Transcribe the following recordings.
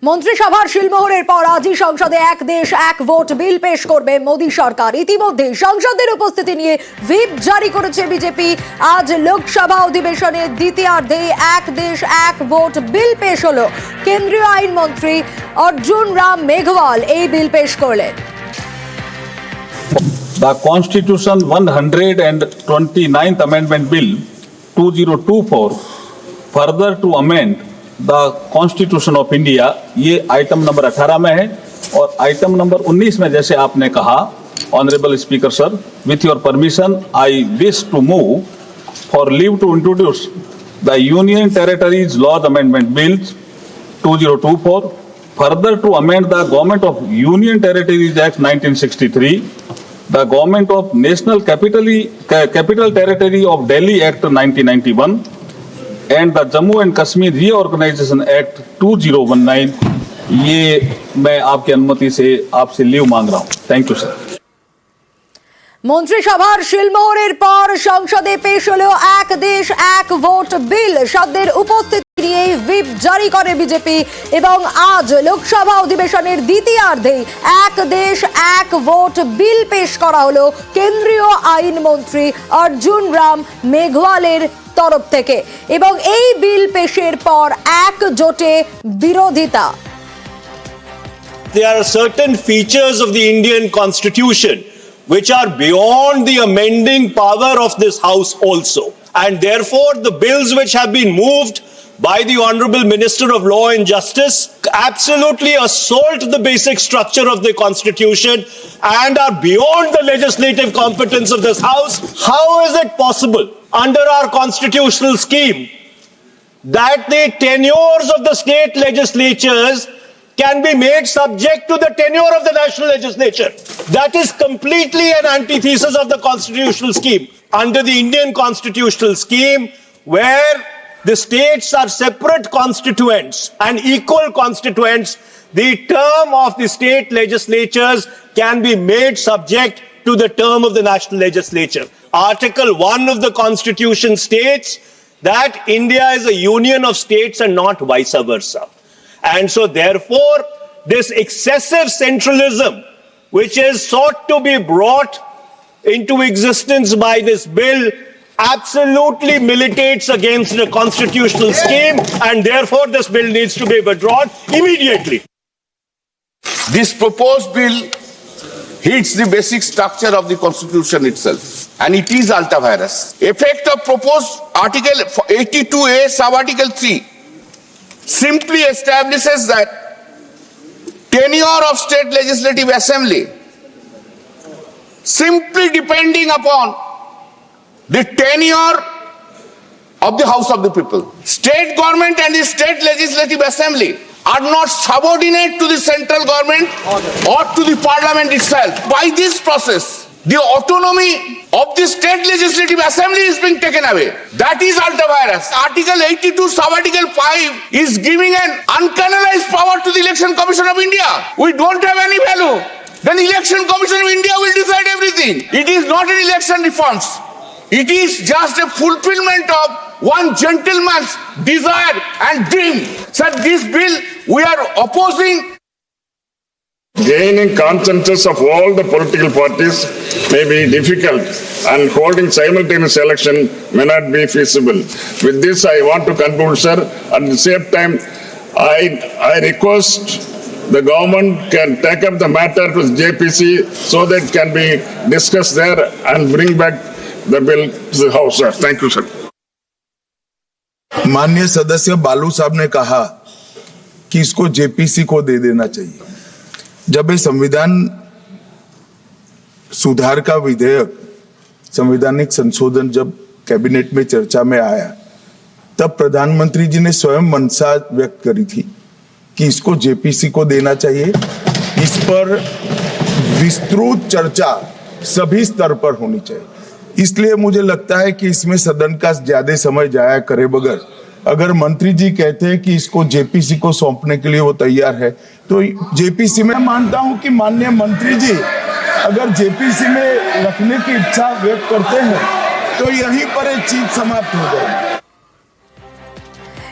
মন্ত্রিসভার শিলমোহরের পর আজই সংসদে এক দেশ এক ভোট বিল পেশ করবে মোদী সরকার। ইতিমধ্যে সংসদের উপস্থিতি নিয়ে হুইপ জারি করেছে বিজেপি। আজ লোকসভা অধিবেশনের দ্বিতীয়ার্ধে এক দেশ এক ভোট বিল পেশ হলো। কেন্দ্রীয় আইন মন্ত্রী অর্জুন রাম মেঘওয়াল এই বিল পেশ করলেন। The Constitution 129th Amendment Bill 2024 further to amend the Constitution of India, ये आइटम नंबर 18 में है। और आइटम नंबर 19 में जैसे आपने कहा, honourable speaker sir, with your permission I wish to move for leave to introduce the union territories laws amendment bill 2024 further to amend the Government of Union Territories Act 1963, the Government of National Capital Territory of Delhi Act 1991 and the Jammu and Kashmir Reorganization Act 2019। ये मैं आपकी अनुमति से आपसे leave मांग रहा हूं। Thank you sir. মন্ত্রিসভার শিলমোহরের পর সংসদে পেশ হলো এক দেশ এক ভোট বিল। সদনের উপস্থিতি নিয়ে হুইপ জারি করে বিজেপি এবং আজ লোকসভা অধিবেশনের দ্বিতীয়ার্ধে এক দেশ এক ভোট বিল পেশ করা হলো কেন্দ্রীয় আইন মন্ত্রী অর্জুন রাম মেঘওয়ালের তরফ থেকে এবং এই বিল পেশের পর একজোটে বিরোধিতা। There are certain features of the Indian Constitution which are beyond the amending power of this House also. And therefore, the bills which have been moved by the Honorable Minister of Law and Justice absolutely assault the basic structure of the Constitution and are beyond the legislative competence of this House. How is it possible under our constitutional scheme that the tenures of the state legislatures can be made subject to the tenure of the national legislature? That is completely an antithesis of the constitutional scheme. Under the Indian constitutional scheme, where the states are separate constituents and equal constituents, the term of the state legislatures can be made subject to the term of the national legislature. Article 1 of the Constitution states that India is a union of states and not vice versa. And so therefore, this excessive centralism, which is sought to be brought into existence by this bill, absolutely militates against the constitutional scheme, and therefore this bill needs to be withdrawn immediately. This proposed bill hits the basic structure of the Constitution itself, and it is ultra-virus. Effect of proposed Article 82A, sub-Article 3, simply establishes that tenure of state legislative assembly simply depending upon the tenure of the House of the People. State government and the state legislative assembly are not subordinate to the central government or to the parliament itself. By this process, the autonomy of the state legislative assembly is being taken away. That is ultra-virus. Article 82 sub-Article 5 is giving an uncanonized power to the Election Commission of India. We don't have any value. Then Election Commission of India will decide everything. It is not an election reforms. It is just a fulfillment of one gentleman's desire and dream. So this bill we are opposing. Gaining consensus of all the political parties may be difficult, and holding simultaneous election may not be feasible. With this, I want to conclude, sir. At the same time, I request the government can take up the matter with JPC so that it can be discussed there and bring back the bill to the House, sir. Thank you, sir. माननीय सदस्य बालू साहब ने कहा कि इसको JPC को दे देना चाहिए। जब ये संविधान सुधार का विधेयक, संवैधानिक संशोधन जब कैबिनेट में चर्चा में आया, तब प्रधानमंत्री जी ने स्वयं मंशा व्यक्त करी थी कि इसको जेपीसी को देना चाहिए। इस पर विस्तृत चर्चा सभी स्तर पर होनी चाहिए। इसलिए मुझे लगता है कि इसमें सदन का ज्यादा समय जाया करे बगैर, अगर मंत्री जी कहते हैं कि इसको जेपीसी को सौंपने के लिए वो तैयार है, तो जेपीसी में मानता हूं कि माननीय मंत्री जी अगर जेपीसी में रखने की इच्छा व्यक्त करते हैं तो यहीं पर एक चीज समाप्त हो जाएगी।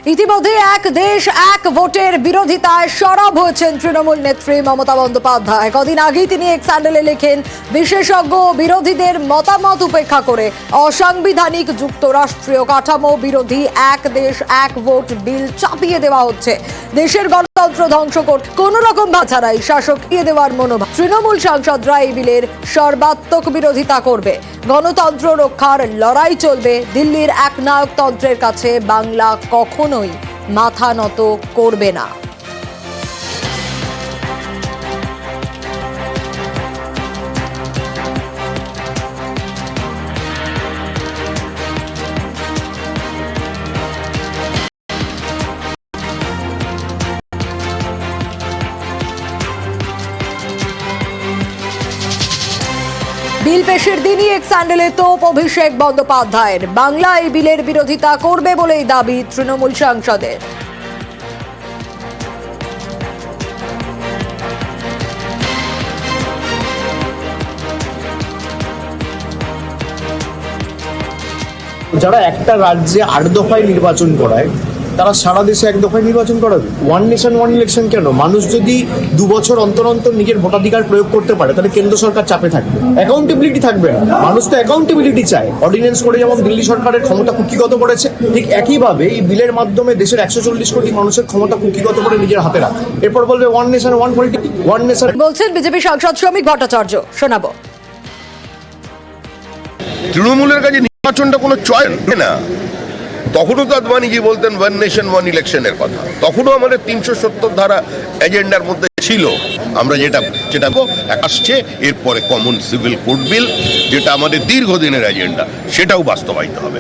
ইতিমধ্যে এক দেশ এক ভোটের বিরোধিতায় সরব হয়েছেন তৃণমূল নেত্রী মমতা বন্দ্যোপাধ্যায়। কদিন আগেই তিনি এক স্যান্ডেলে লেখেন, বিশেষজ্ঞ বিরোধীদের মতামত উপেক্ষা করে অসাংবিধানিক যুক্তরাষ্ট্রীয় কাঠামো বিরোধী এক দেশ এক ভোট বিল চাপিয়ে দেওয়া হচ্ছে। দেশের গণতন্ত্র ধ্বংস করতে কোন রকম ছাড়াই শাসক দিয়ে দেওয়ার মনোভাব। তৃণমূল সাংসদরা এই বিলের সর্বাত্মক বিরোধিতা করবে। গণতন্ত্র রক্ষার লড়াই চলবে। দিল্লির একনায়কতন্ত্রের কাছে বাংলা কখনোই মাথা নত করবে না। বিল পেশের দিনই এক স্যান্ডেলে তোপ অভিষেক বন্দ্যোপাধ্যায়ের। বাংলা এই বিলের বিরোধিতা করবে বলেই দাবি তৃণমূল সাংসদের। যারা একটা রাজ্যে 8 দফায় নির্বাচন করায়, তারা সারা দেশে 1 দফায় নির্বাচন করাবে। ওয়ান নেশন ওয়ান ইলেকশন কেন? মানুষ যদি 2 বছর অন্তর অন্তর নিজের ভোটাধিকার প্রয়োগ করতে পারে, তাহলে কেন্দ্র সরকার চাপে থাকবে, অ্যাকাউন্টেবিলিটি থাকবে না। মানুষ তো অ্যাকাউন্টেবিলিটি চায়। অর্ডিন্যান্স করে যেমন দিল্লি সরকারের ক্ষমতা কুক্ষিগত করেছে, ঠিক একইভাবে এই বিলের মাধ্যমে দেশের 140 কোটি মানুষের ক্ষমতা কুক্ষিগত করে নিজের হাতে রাখে। এরপর বলবে one nation one politics, one nation. বলছেন বিজেপি সাংসদ শ্রমিক ভট্টাচার্য। শোনাবো। তৃণমূলের কাছে নির্বাচনটা কোনো চয়েস না। তখনও তো আদবানিজি বলতেন ওয়ান নেশন ওয়ান ইলেকশনের কথা। তখনও আমাদের 370 ধারা এজেন্ডার মধ্যে ছিল। আমরা যেটা আসছে এরপরে কমন সিভিল কোড বিল, যেটা আমাদের দীর্ঘদিনের এজেন্ডা, সেটাও বাস্তবায়িত হবে।